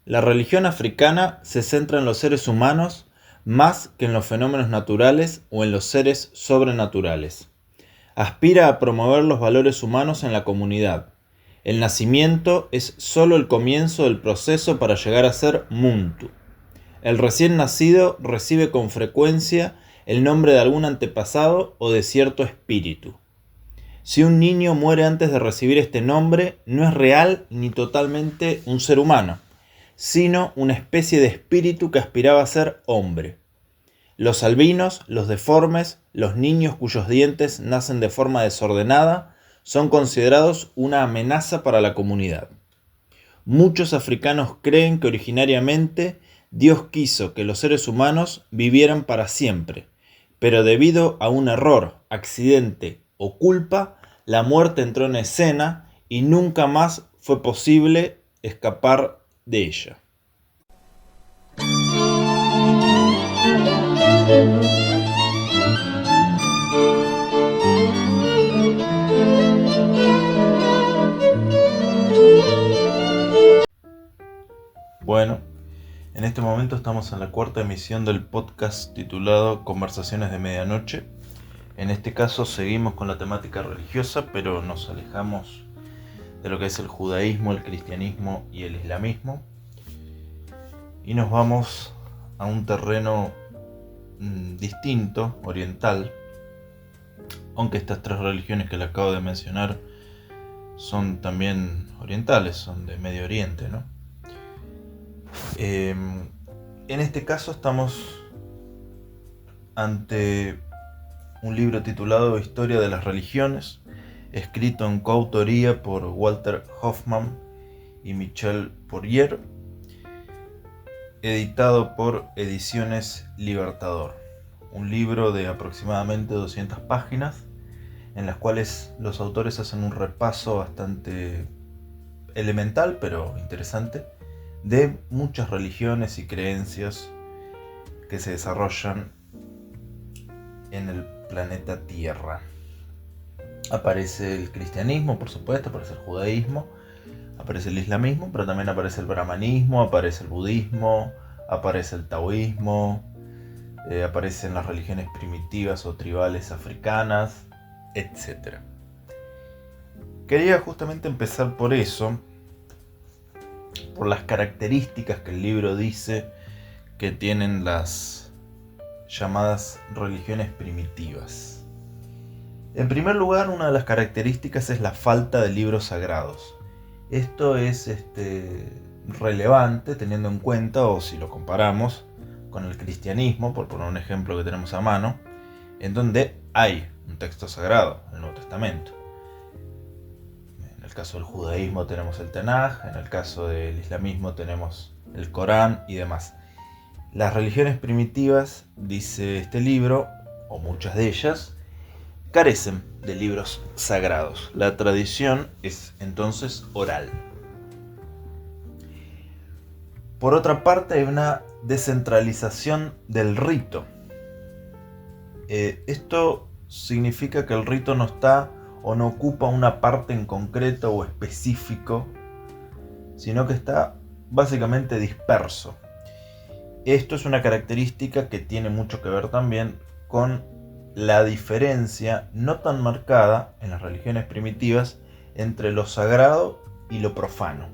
La religión africana se centra en los seres humanos más que en los fenómenos naturales o en los seres sobrenaturales. Aspira a promover los valores humanos en la comunidad. El nacimiento es solo el comienzo del proceso para llegar a ser Muntu. El recién nacido recibe con frecuencia el nombre de algún antepasado o de cierto espíritu. Si un niño muere antes de recibir este nombre, no es real ni totalmente un ser humano, sino una especie de espíritu que aspiraba a ser hombre. Los albinos, los deformes, los niños cuyos dientes nacen de forma desordenada, son considerados una amenaza para la comunidad. Muchos africanos creen que originariamente Dios quiso que los seres humanos vivieran para siempre, pero debido a un error, accidente o culpa, la muerte entró en escena y nunca más fue posible escapar de ella. Bueno, en este momento estamos en la cuarta emisión del podcast titulado Conversaciones de Medianoche. En este caso seguimos con la temática religiosa, pero nos alejamos de lo que es el judaísmo, el cristianismo y el islamismo. Y nos vamos a un terreno distinto, oriental, aunque estas tres religiones que le acabo de mencionar son también orientales, son de Medio Oriente, ¿no? En este caso estamos ante un libro titulado Historia de las Religiones, escrito en coautoría por Walter Hoffmann y Michel Poirier, editado por Ediciones Libertador. Un libro de aproximadamente 200 páginas, en las cuales los autores hacen un repaso bastante elemental, pero interesante, de muchas religiones y creencias que se desarrollan en el planeta Tierra. Aparece el cristianismo, por supuesto, aparece el judaísmo, aparece el islamismo, pero también aparece el brahmanismo, aparece el budismo, aparece el taoísmo, aparecen las religiones primitivas o tribales africanas, etc. Quería justamente empezar por eso, por las características que el libro dice que tienen las llamadas religiones primitivas. En primer lugar, una de las características es la falta de libros sagrados. Esto es relevante teniendo en cuenta, o si lo comparamos con el cristianismo, por poner un ejemplo que tenemos a mano, en donde hay un texto sagrado, el Nuevo Testamento. En el caso del judaísmo tenemos el Tanaj, en el caso del islamismo tenemos el Corán y demás. Las religiones primitivas, dice este libro, o muchas de ellas, carecen de libros sagrados. La tradición es entonces oral. Por otra parte, hay una descentralización del rito. Esto significa que el rito no está o no ocupa una parte en concreto o específico, sino que está básicamente disperso. Esto es una característica que tiene mucho que ver también con la diferencia no tan marcada en las religiones primitivas entre lo sagrado y lo profano.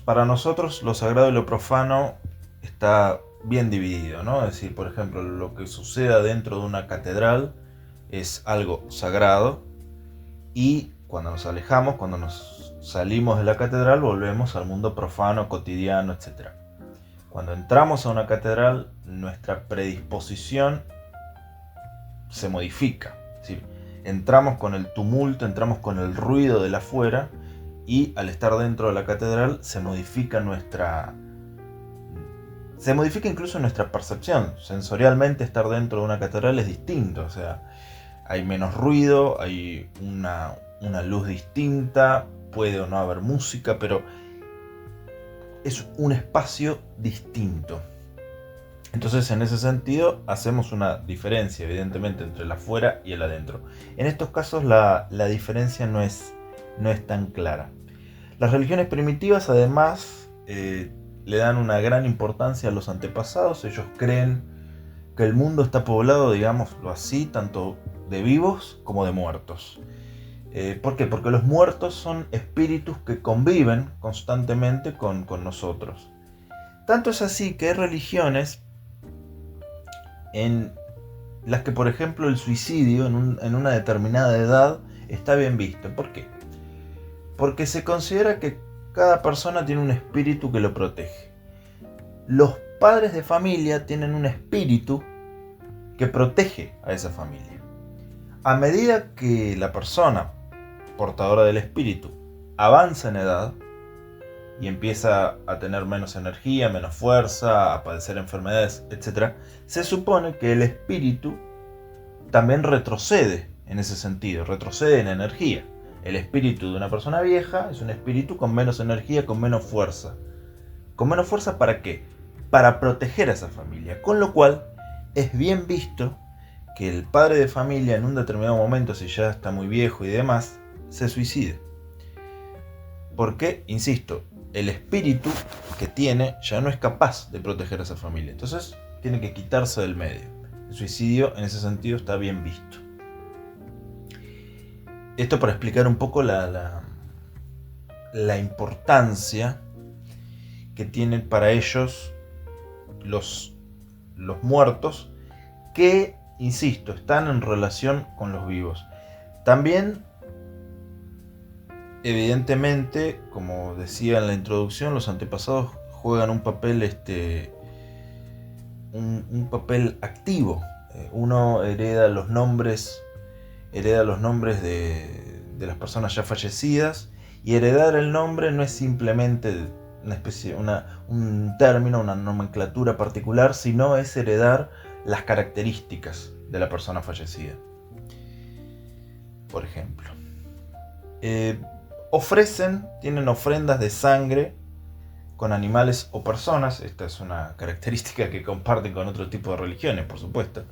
Para nosotros lo sagrado y lo profano está bien dividido, ¿no? Es decir, por ejemplo, lo que suceda dentro de una catedral es algo sagrado, y cuando nos alejamos, cuando nos salimos de la catedral, volvemos al mundo profano, cotidiano, etc. Cuando entramos a una catedral, nuestra predisposición se modifica. Es decir, entramos con el tumulto, entramos con el ruido del afuera, y al estar dentro de la catedral se modifica incluso nuestra percepción. Sensorialmente, estar dentro de una catedral es distinto, o sea, hay menos ruido, hay una luz distinta, puede o no haber música, pero es un espacio distinto. Entonces, en ese sentido, hacemos una diferencia, evidentemente, entre el afuera y el adentro. En estos casos, la diferencia no es tan clara. Las religiones primitivas además le dan una gran importancia a los antepasados. Ellos creen que el mundo está poblado, digámoslo así, tanto de vivos como de muertos. ¿Por qué? Porque los muertos son espíritus que conviven constantemente con nosotros. Tanto es así que hay religiones en las que, por ejemplo, el suicidio en una determinada edad está bien visto. ¿Por qué? Porque se considera que cada persona tiene un espíritu que lo protege. Los padres de familia tienen un espíritu que protege a esa familia. A medida que la persona portadora del espíritu avanza en edad y empieza a tener menos energía, menos fuerza, a padecer enfermedades, etc., se supone que el espíritu también retrocede en ese sentido, retrocede en energía. El espíritu de una persona vieja es un espíritu con menos energía, con menos fuerza. ¿Con menos fuerza para qué? Para proteger a esa familia. Con lo cual es bien visto que el padre de familia en un determinado momento, si ya está muy viejo y demás, se suicide. Porque, insisto, el espíritu que tiene ya no es capaz de proteger a esa familia. Entonces tiene que quitarse del medio. El suicidio en ese sentido está bien visto. Esto para explicar un poco la importancia que tienen para ellos los muertos, que, insisto, están en relación con los vivos. También, evidentemente, como decía en la introducción, los antepasados juegan un papel un papel activo. Uno hereda los nombres de las personas ya fallecidas, y heredar el nombre no es simplemente un término, una nomenclatura particular, sino es heredar las características de la persona fallecida. Por ejemplo, tienen ofrendas de sangre con animales o personas. Esta es una característica que comparten con otro tipo de religiones, por supuesto.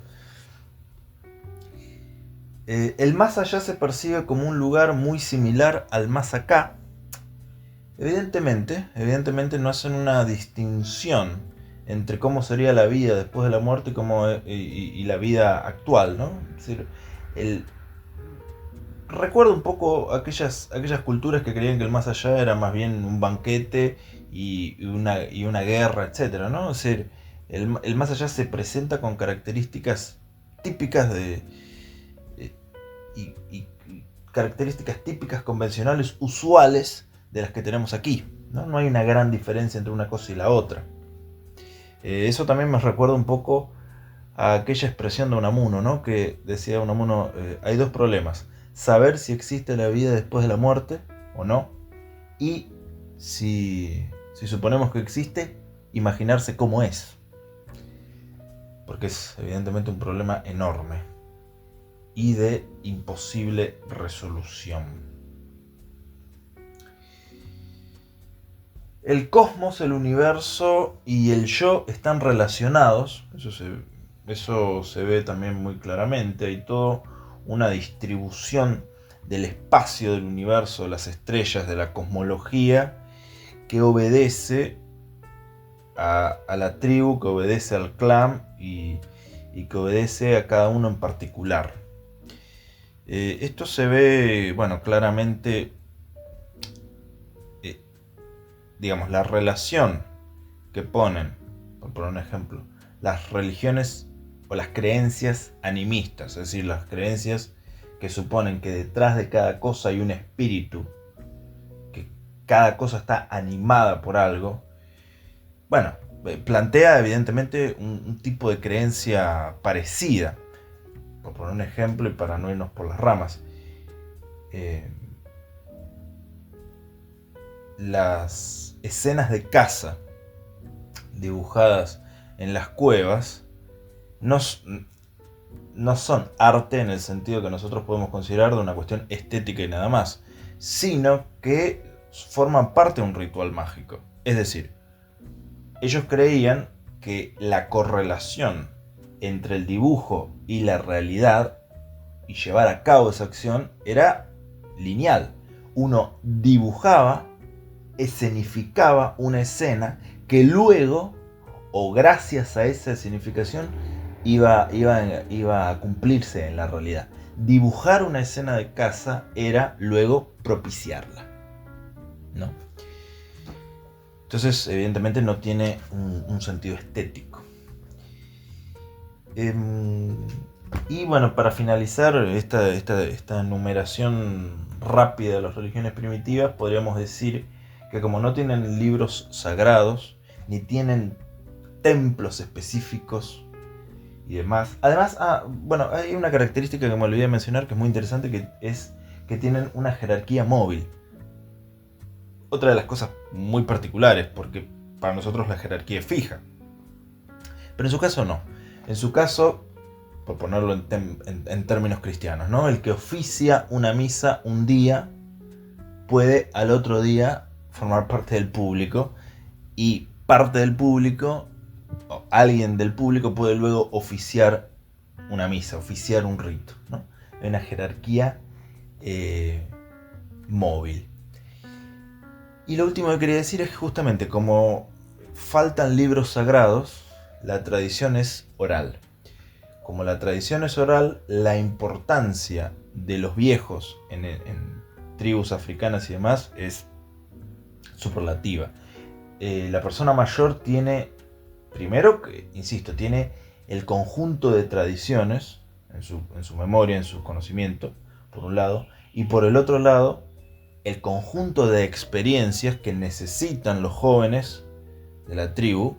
El más allá se percibe como un lugar muy similar al más acá. Evidentemente no hacen una distinción entre cómo sería la vida después de la muerte y la vida actual, ¿no? Es decir, recuerdo un poco aquellas culturas que creían que el más allá era más bien un banquete y una guerra, etcétera, ¿no? Es decir, el más allá se presenta con características típicas y características típicas, convencionales, usuales de las que tenemos aquí, ¿no? No hay una gran diferencia entre una cosa y la otra. Eso también me recuerda un poco a aquella expresión de Unamuno, ¿no? Que decía Unamuno, hay dos problemas: saber si existe la vida después de la muerte o no, y si suponemos que existe, imaginarse cómo es. Porque es evidentemente un problema enorme y de imposible resolución. El cosmos, el universo y el yo están relacionados. Eso se ve también muy claramente. Hay toda una distribución del espacio del universo, de las estrellas, de la cosmología, que obedece a la tribu, que obedece al clan y que obedece a cada uno en particular. Esto se ve, claramente, digamos, la relación que ponen, por poner un ejemplo, las religiones o las creencias animistas, es decir, las creencias que suponen que detrás de cada cosa hay un espíritu, que cada cosa está animada por algo. Plantea evidentemente un tipo de creencia parecida. Por poner un ejemplo y para no irnos por las ramas, las escenas de caza dibujadas en las cuevas no son arte en el sentido que nosotros podemos considerar de una cuestión estética y nada más, sino que forman parte de un ritual mágico. Es decir, ellos creían que la correlación entre el dibujo y la realidad y llevar a cabo esa acción era lineal. Uno dibujaba escenificaba una escena que luego, o gracias a esa escenificación, iba a cumplirse en la realidad. Dibujar una escena de caza era luego propiciarla, ¿no? Entonces, evidentemente no tiene un sentido estético. Y bueno, para finalizar esta enumeración rápida de las religiones primitivas, podríamos decir que como no tienen libros sagrados, ni tienen templos específicos y demás. Además, bueno, hay una característica que me olvidé de mencionar que es muy interesante, que es que tienen una jerarquía móvil. Otra de las cosas muy particulares, porque para nosotros la jerarquía es fija. Pero en su caso no. En su caso, por ponerlo en términos cristianos, ¿no? El que oficia una misa un día puede al otro día formar parte del público, y parte del público, o alguien del público, puede luego oficiar una misa, oficiar un rito, ¿no? Hay una jerarquía móvil. Y lo último que quería decir es que justamente como faltan libros sagrados, la tradición es oral. Como la tradición es oral, la importancia de los viejos en tribus africanas y demás es superlativa. La persona mayor tiene, primero, insisto, tiene el conjunto de tradiciones en su memoria, en su conocimiento, por un lado, y por el otro lado, el conjunto de experiencias que necesitan los jóvenes de la tribu,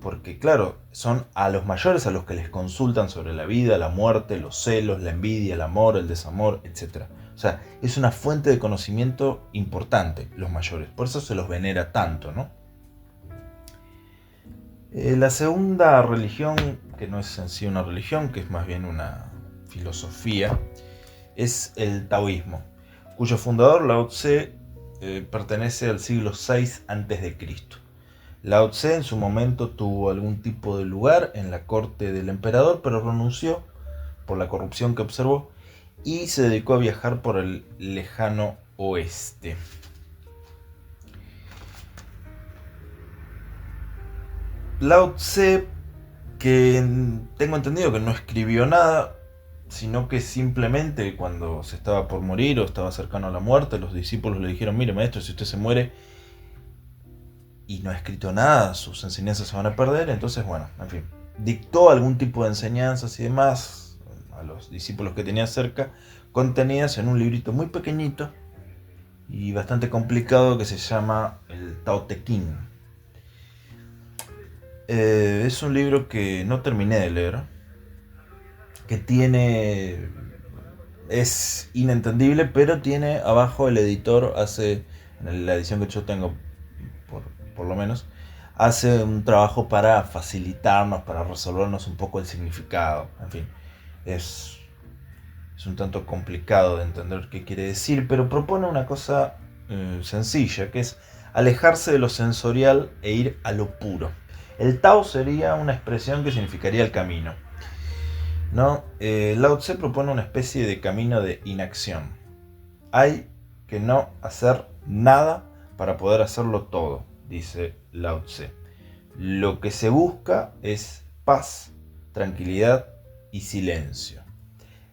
porque claro, son a los mayores a los que les consultan sobre la vida, la muerte, los celos, la envidia, el amor, el desamor, etc. O sea, es una fuente de conocimiento importante, los mayores, por eso se los venera tanto, ¿no? La segunda religión, que no es en sí una religión, que es más bien una filosofía, es el taoísmo, cuyo fundador, Lao Tse, pertenece al siglo VI a.C. Lao Tse en su momento tuvo algún tipo de lugar en la corte del emperador, pero renunció por la corrupción que observó y se dedicó a viajar por el lejano oeste. Lao Tse, que tengo entendido que no escribió nada, sino que simplemente cuando se estaba por morir o estaba cercano a la muerte, los discípulos le dijeron: mire maestro, si usted se muere y no ha escrito nada, sus enseñanzas se van a perder. Entonces, bueno, en fin, dictó algún tipo de enseñanzas y demás a los discípulos que tenía cerca, contenidas en un librito muy pequeñito y bastante complicado que se llama el Tao Te Ching. Es un libro que no terminé de leer, que es inentendible, pero tiene abajo, el editor hace, en la edición que yo tengo por lo menos, hace un trabajo para facilitarnos, para resolvernos un poco el significado. En fin, es un tanto complicado de entender qué quiere decir, pero propone una cosa sencilla, que es alejarse de lo sensorial e ir a lo puro. El Tao sería una expresión que significaría el camino, ¿no? Lao Tse propone una especie de camino de inacción. Hay que no hacer nada para poder hacerlo todo, dice Lao Tse. Lo que se busca es paz, tranquilidad y silencio.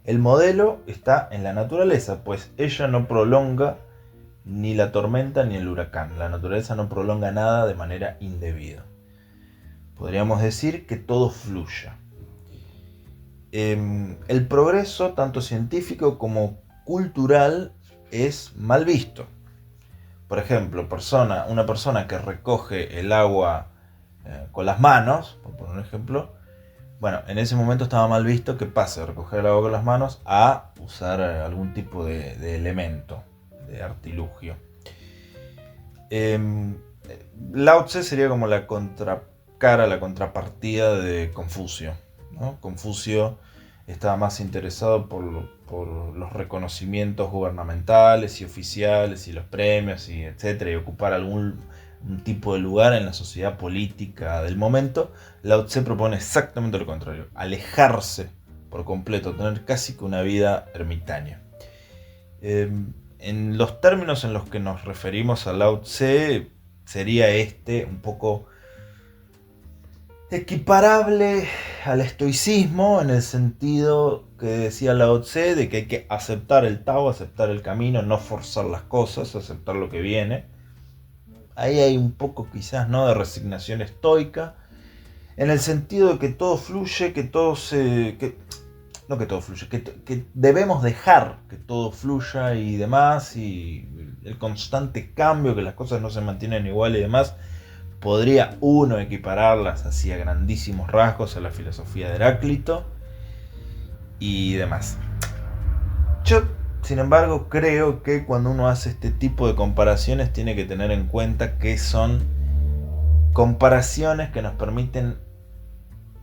El modelo está en la naturaleza, pues ella no prolonga ni la tormenta ni el huracán. La naturaleza no prolonga nada de manera indebida. Podríamos decir que todo fluya. El progreso, tanto científico como cultural, es mal visto. Por ejemplo, una persona que recoge el agua con las manos, por poner un ejemplo, bueno, en ese momento estaba mal visto que pase de recoger el agua con las manos a usar algún tipo de elemento, de artilugio. Lao Tse sería como la contracara, la contrapartida de Confucio, ¿no? Confucio estaba más interesado por los reconocimientos gubernamentales y oficiales y los premios y etcétera, y ocupar algún tipo de lugar en la sociedad política del momento. Lao Tse propone exactamente lo contrario: alejarse por completo, tener casi que una vida ermitaña. En en los términos en los que nos referimos a Lao Tse, sería un poco equiparable al estoicismo, en el sentido que decía Lao Tse, de que hay que aceptar el Tao, aceptar el camino, no forzar las cosas, aceptar lo que viene. Ahí hay un poco quizás, ¿no?, de resignación estoica, en el sentido de que todo fluye, que debemos dejar que todo fluya y demás, y el constante cambio, que las cosas no se mantienen igual y demás, podría uno equipararlas así a grandísimos rasgos a la filosofía de Heráclito y demás. Yo, sin embargo, creo que cuando uno hace este tipo de comparaciones tiene que tener en cuenta que son comparaciones que nos permiten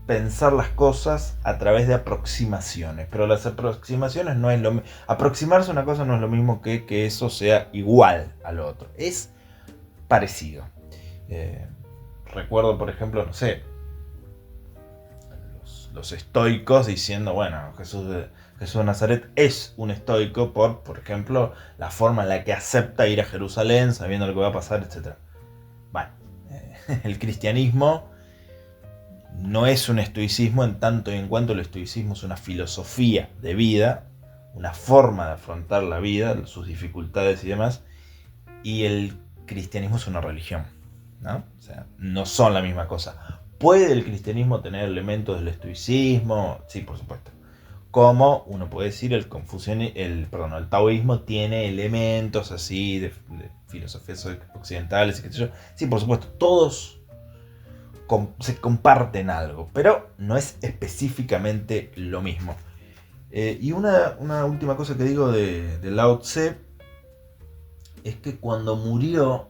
pensar las cosas a través de aproximaciones, pero las aproximaciones no es lo mismo. Aproximarse a una cosa no es lo mismo que eso sea igual al otro, es parecido. Recuerdo, por ejemplo, no sé, los estoicos diciendo, bueno, Jesús de Nazaret es un estoico por ejemplo, la forma en la que acepta ir a Jerusalén sabiendo lo que va a pasar, etc. Bueno, el cristianismo no es un estoicismo en tanto y en cuanto el estoicismo es una filosofía de vida, una forma de afrontar la vida, sus dificultades y demás, y el cristianismo es una religión, ¿no? O sea, no son la misma cosa. ¿Puede el cristianismo tener elementos del estoicismo? Sí, por supuesto. Como uno puede decir, el taoísmo tiene elementos así de filosofías occidentales y qué sé yo. Sí, por supuesto, todos se comparten algo, pero no es específicamente lo mismo. Y una última cosa que digo de Lao Tse es que cuando murió,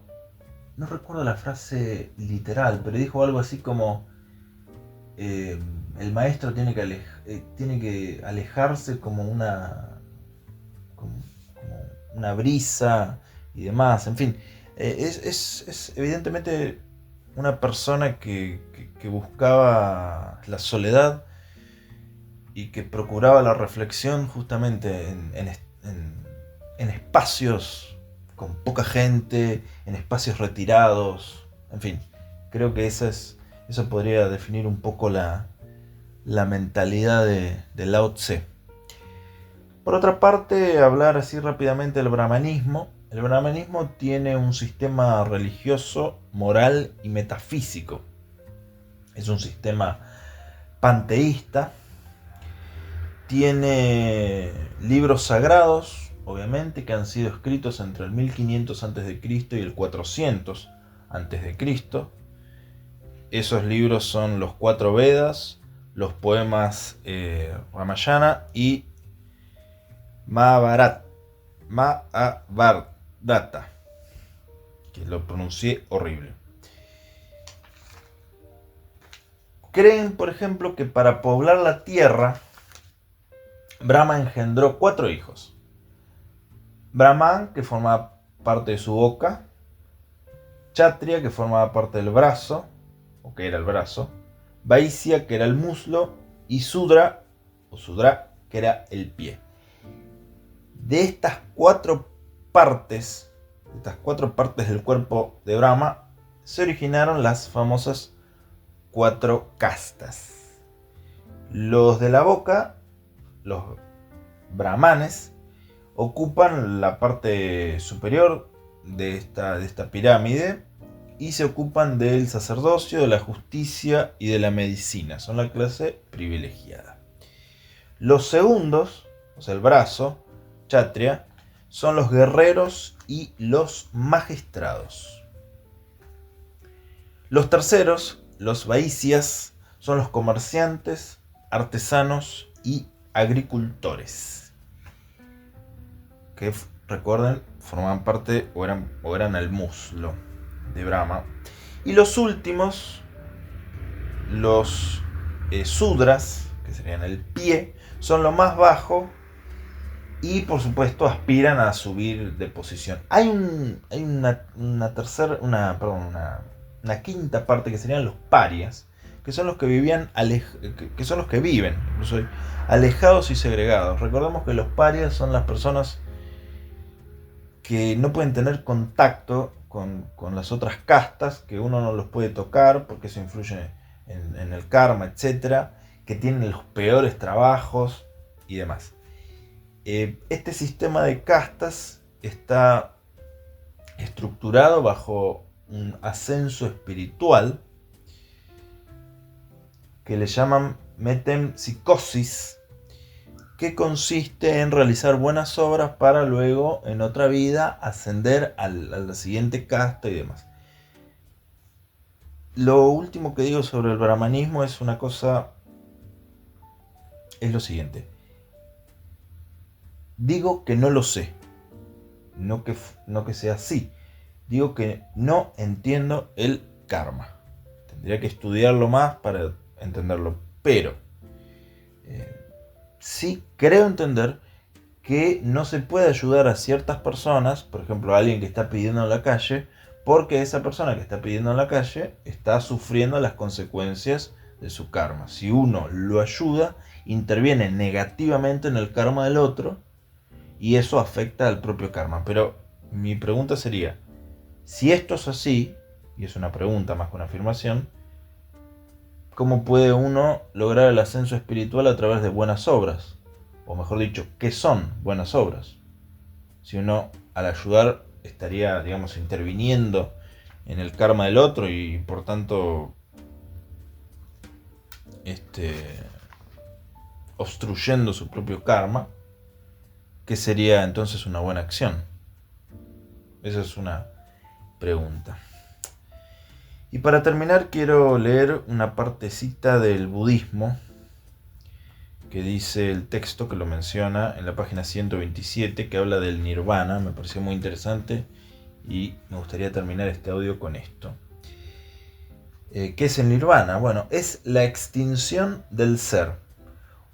no recuerdo la frase literal, pero dijo algo así como el maestro tiene que alejarse como una brisa y demás, en fin. Es evidentemente una persona que buscaba la soledad y que procuraba la reflexión justamente en espacios con poca gente, en espacios retirados, en fin. Creo que eso podría definir un poco la mentalidad de Lao Tse. Por otra parte, hablar así rápidamente del brahmanismo. El brahmanismo tiene un sistema religioso, moral y metafísico. Es un sistema panteísta. Tiene libros sagrados, obviamente, que han sido escritos entre el 1500 a.C. y el 400 a.C. Esos libros son los 4 Vedas, los poemas Ramayana y Mahabharata, que lo pronuncié horrible. Creen, por ejemplo, que para poblar la tierra, Brahma engendró 4 hijos. Brahman, que formaba parte de su boca, Kshatriya, que formaba parte del brazo, o que era el brazo, Vaishya, que era el muslo, y Sudra, que era el pie. De estas 4 partes, del cuerpo de Brahma, se originaron las famosas 4 castas. Los de la boca, los brahmanes, ocupan la parte superior de esta pirámide y se ocupan del sacerdocio, de la justicia y de la medicina. Son la clase privilegiada. Los segundos, o sea el brazo, Kshatriya, son los guerreros y los magistrados. Los terceros, los Vaishyas, son los comerciantes, artesanos y agricultores, que recuerden formaban parte o eran el muslo de Brahma. Y los últimos, los Sudras, que serían el pie, son lo más bajo y por supuesto aspiran a subir de posición. Hay una quinta parte que serían los parias, que son los que viven incluso alejados y segregados. Recordemos que los parias son las personas que no pueden tener contacto con las otras castas, que uno no los puede tocar porque eso influye en el karma, etcétera, que tienen los peores trabajos y demás. Este sistema de castas está estructurado bajo un ascenso espiritual que le llaman metempsicosis, que consiste en realizar buenas obras para luego en otra vida ascender a la siguiente casta y demás. Lo último que digo sobre el brahmanismo es una cosa, es lo siguiente. Digo que no lo sé, no que sea así. Digo que no entiendo el karma. Tendría que estudiarlo más para entenderlo, pero sí creo entender que no se puede ayudar a ciertas personas, por ejemplo a alguien que está pidiendo en la calle, porque esa persona que está pidiendo en la calle está sufriendo las consecuencias de su karma. Si uno lo ayuda, interviene negativamente en el karma del otro y eso afecta al propio karma. Pero mi pregunta sería, si esto es así, y es una pregunta más que una afirmación, ¿cómo puede uno lograr el ascenso espiritual a través de buenas obras? O mejor dicho, ¿qué son buenas obras? Si uno al ayudar estaría, digamos, interviniendo en el karma del otro y por tanto obstruyendo su propio karma, ¿qué sería entonces una buena acción? Esa es una pregunta. Y para terminar quiero leer una partecita del budismo que dice el texto, que lo menciona en la página 127, que habla del nirvana. Me pareció muy interesante y me gustaría terminar este audio con esto. ¿Qué es el nirvana? Bueno, es la extinción del ser,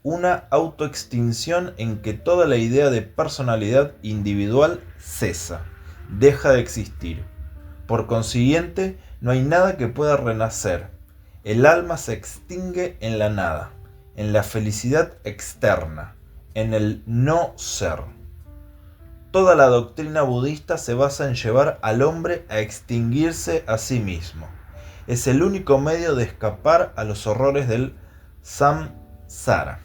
una autoextinción en que toda la idea de personalidad individual cesa, deja de existir. Por consiguiente, no hay nada que pueda renacer. El alma se extingue en la nada, en la felicidad externa, en el no ser. Toda la doctrina budista se basa en llevar al hombre a extinguirse a sí mismo. Es el único medio de escapar a los horrores del samsara.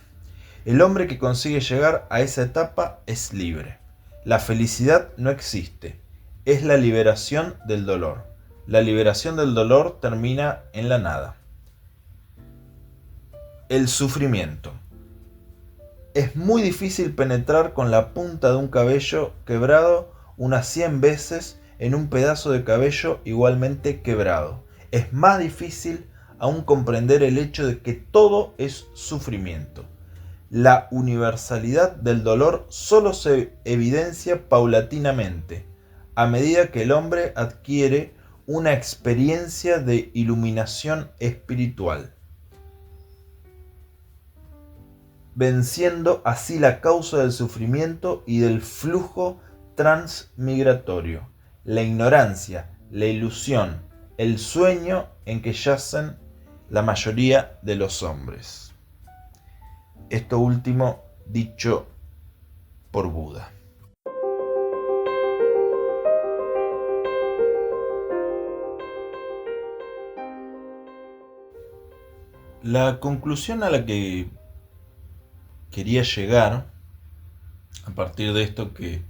El hombre que consigue llegar a esa etapa es libre. La felicidad no existe. Es la liberación del dolor. La liberación del dolor termina en la nada. El sufrimiento. Es muy difícil penetrar con la punta de un cabello quebrado unas 100 veces en un pedazo de cabello igualmente quebrado. Es más difícil aún comprender el hecho de que todo es sufrimiento. La universalidad del dolor solo se evidencia paulatinamente, a medida que el hombre adquiere una experiencia de iluminación espiritual, venciendo así la causa del sufrimiento y del flujo transmigratorio, la ignorancia, la ilusión, el sueño en que yacen la mayoría de los hombres. Esto último dicho por Buda. La conclusión a la que quería llegar, a partir de esto que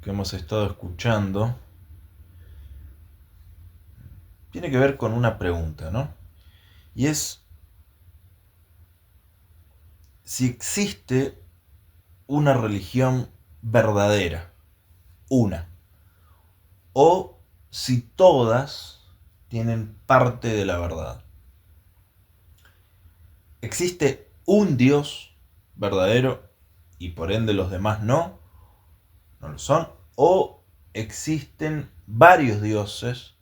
hemos estado escuchando, tiene que ver con una pregunta, ¿no? Y es si existe una religión verdadera, una, o si todas tienen parte de la verdad. ¿Existe un Dios verdadero y por ende los demás no lo son? ¿O existen varios dioses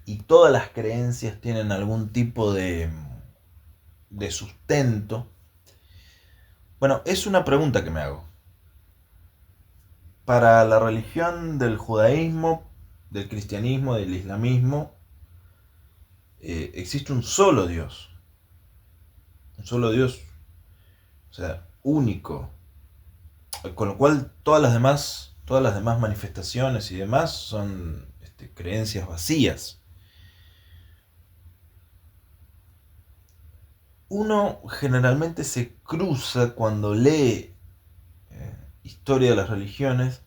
y todas las creencias tienen algún tipo de sustento? Bueno, es una pregunta que me hago. Para la religión del judaísmo, del cristianismo, del islamismo, existe un solo Dios. Un solo Dios, o sea, único. Con lo cual todas las demás Todas las demás manifestaciones y demás son creencias vacías. Uno generalmente se cruza cuando lee historia de las religiones,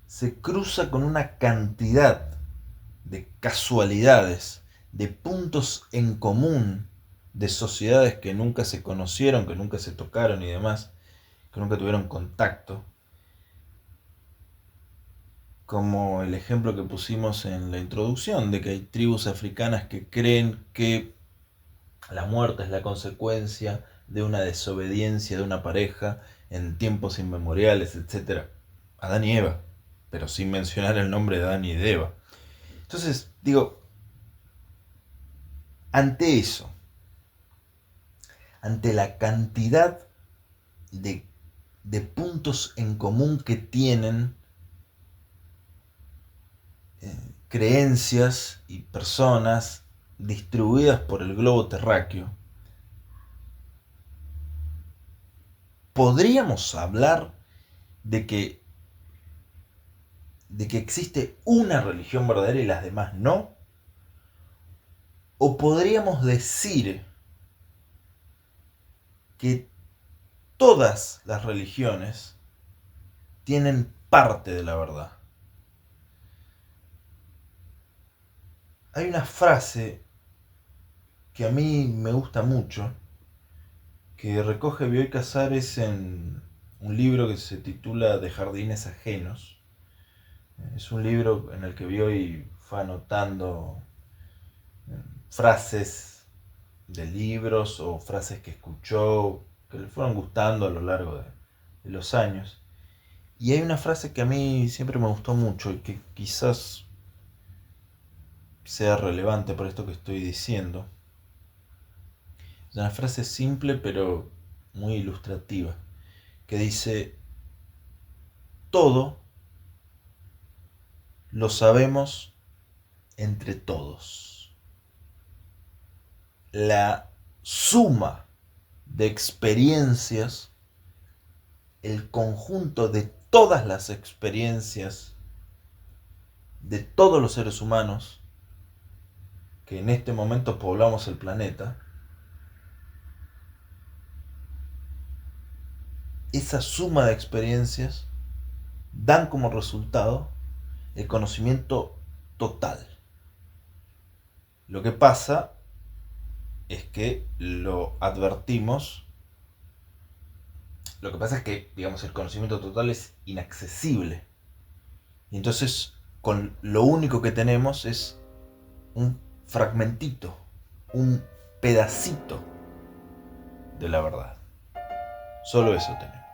se cruza con una cantidad de casualidades, de puntos en común, de sociedades que nunca se conocieron, que nunca se tocaron y demás, que nunca tuvieron contacto, como el ejemplo que pusimos en la introducción, de que hay tribus africanas que creen que la muerte es la consecuencia de una desobediencia de una pareja en tiempos inmemoriales, etc. Adán y Eva, pero sin mencionar el nombre de Adán y de Eva. Entonces, digo, ante eso, ante la cantidad de puntos en común que tienen creencias y personas distribuidas por el globo terráqueo, podríamos hablar de que existe una religión verdadera y las demás no, o podríamos decir que todas las religiones tienen parte de la verdad. Hay una frase que a mí me gusta mucho, que recoge Bioy Casares en un libro que se titula De jardines ajenos. Es un libro en el que Bioy fue anotando frases de libros o frases que escuchó, que le fueron gustando a lo largo de los años. Y hay una frase que a mí siempre me gustó mucho y que quizás sea relevante para esto que estoy diciendo. Es una frase simple pero muy ilustrativa, que dice: todo lo sabemos entre todos. La suma de experiencias, el conjunto de todas las experiencias de todos los seres humanos que en este momento poblamos el planeta, esa suma de experiencias dan como resultado el conocimiento total. Lo que pasa es que lo advertimos. Lo que pasa es que, digamos, el conocimiento total es inaccesible. Y entonces, con lo único que tenemos es un fragmentito, un pedacito de la verdad. Solo eso tenemos.